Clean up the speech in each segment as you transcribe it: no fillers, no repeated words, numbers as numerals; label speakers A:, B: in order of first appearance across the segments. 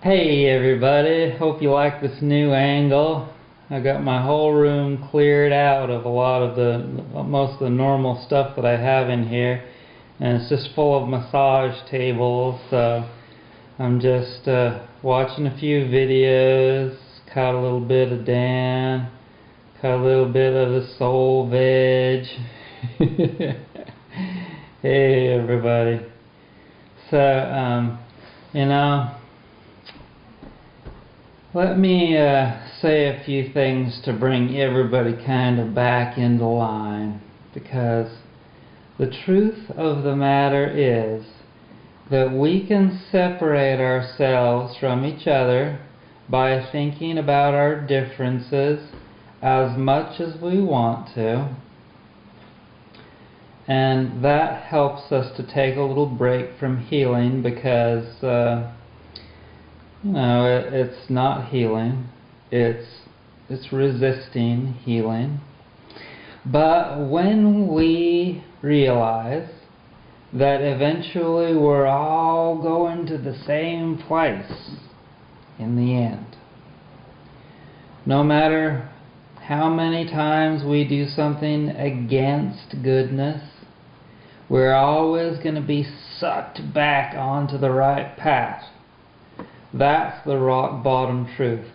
A: Hey everybody, hope you like this new angle. I got my whole room cleared out of a lot of most of the normal stuff that I have in here, and it's just full of massage tables. So I'm just watching a few videos, caught a little bit of Dan, caught a little bit of the soul veg. Hey everybody. So you know, let me say a few things to bring everybody kind of back into line, because the truth of the matter is that we can separate ourselves from each other by thinking about our differences as much as we want to, and that helps us to take a little break from healing, because it's not healing. It's resisting healing. But when we realize that eventually we're all going to the same place in the end, no matter how many times we do something against goodness, we're always going to be sucked back onto the right path. That's the rock bottom truth.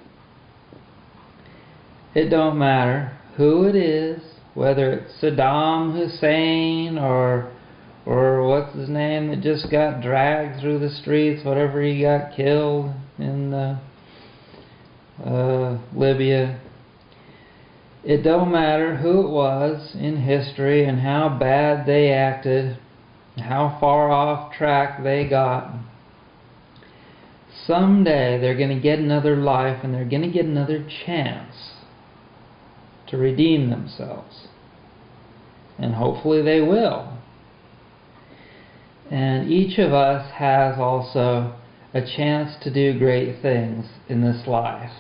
A: It don't matter who it is, whether it's Saddam Hussein or what's his name that just got dragged through the streets, whatever he got killed in Libya. It don't matter who it was in history and how bad they acted, how far off track they got. Someday they're going to get another life, and they're going to get another chance to redeem themselves. And hopefully they will. And each of us has also a chance to do great things in this life.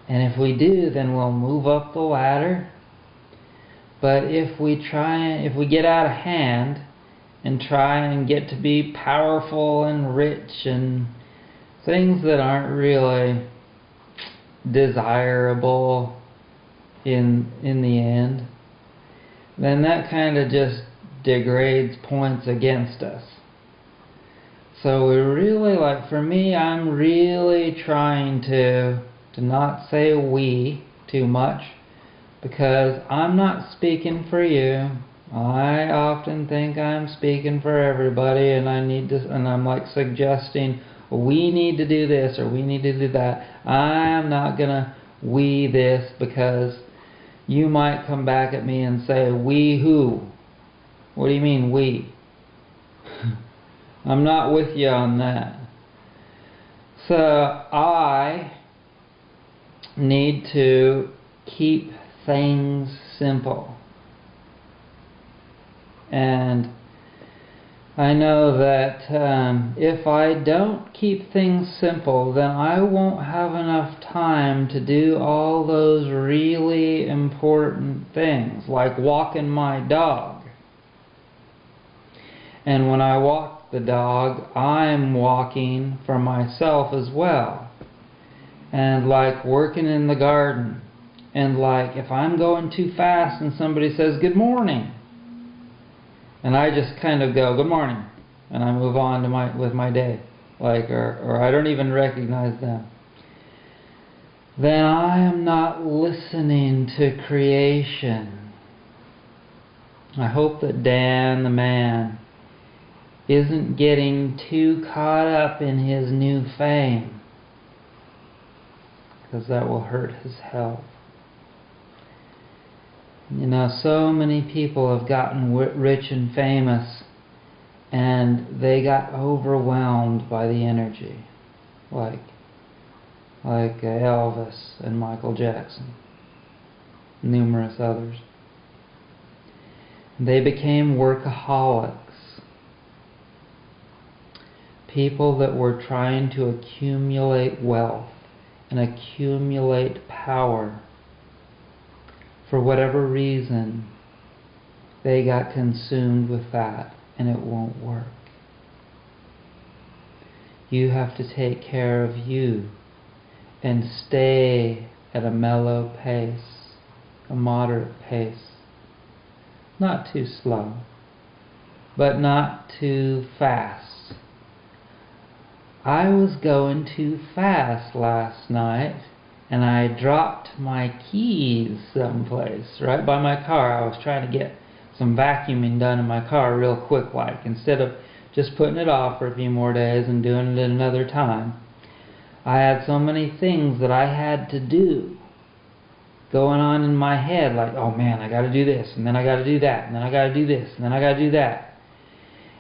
A: And if we do, then we'll move up the ladder. But if we get out of hand and try and get to be powerful and rich and things that aren't really desirable in the end, then that kind of just degrades points against us. So we really, for me, I'm really trying to not say we too much, because I'm not speaking for you. I often think I'm speaking for everybody, and I'm suggesting we need to do this or we need to do that. I'm not gonna we this, because you might come back at me and say, we who? What do you mean we? I'm not with you on that. So I need to keep things simple. And I know that if I don't keep things simple, then I won't have enough time to do all those really important things, like walking my dog. And when I walk the dog, I'm walking for myself as well. And like working in the garden. And like if I'm going too fast and somebody says, "Good morning," and I just kind of go, "Good morning," and I move on to with my day, or I don't even recognize them, then I am not listening to creation. I hope that Dan the man isn't getting too caught up in his new fame, because that will hurt his health. You know, so many people have gotten rich and famous, and they got overwhelmed by the energy, like Elvis and Michael Jackson, numerous others. They became workaholics, people that were trying to accumulate wealth and accumulate power. For whatever reason, they got consumed with that, and it won't work. You have to take care of you and stay at a mellow pace, a moderate pace. Not too slow, but not too fast. I was going too fast last night, and I dropped my keys someplace right by my car. I was trying to get some vacuuming done in my car real quick, like, instead of just putting it off for a few more days and doing it another time. I had so many things that I had to do going on in my head, like, oh man, I gotta do this, and then I gotta do that, and then I gotta do this, and then I gotta do that.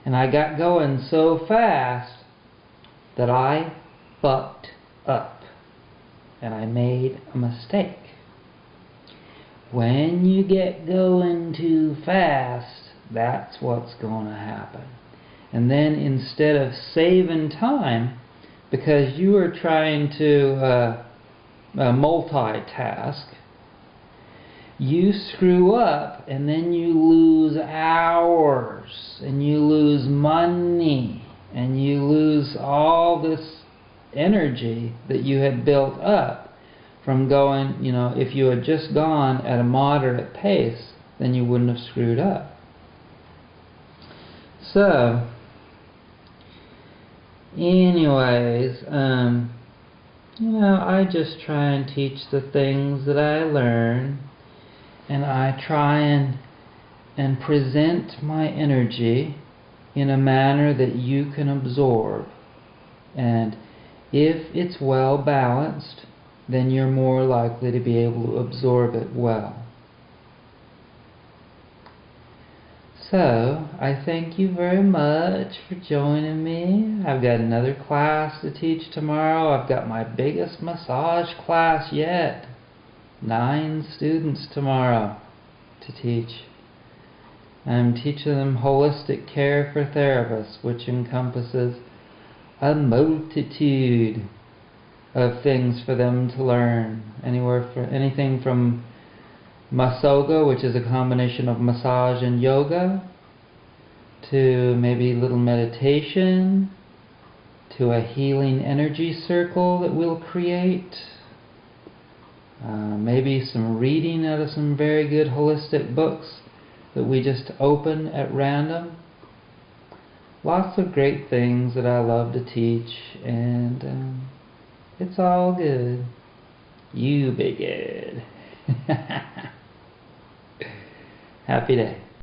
A: And I got going so fast that I fucked up, and I made a mistake. When you get going too fast, that's what's going to happen. And then instead of saving time, because you are trying to multitask, you screw up, and then you lose hours, and you lose money, and you lose all this energy that you had built up from going, if you had just gone at a moderate pace, then you wouldn't have screwed up. So, anyways, I just try and teach the things that I learn, and I try and present my energy in a manner that you can absorb. And if it's well balanced, then you're more likely to be able to absorb it well. So, I thank you very much for joining me. I've got another class to teach tomorrow. I've got my biggest massage class yet. 9 students tomorrow to teach. I'm teaching them holistic care for therapists, which encompasses a multitude of things for them to learn. Anything from Masoga, which is a combination of massage and yoga, to maybe a little meditation, to a healing energy circle that we'll create, maybe some reading out of some very good holistic books that we just open at random. Lots of great things that I love to teach, and it's all good. You be good. Happy day.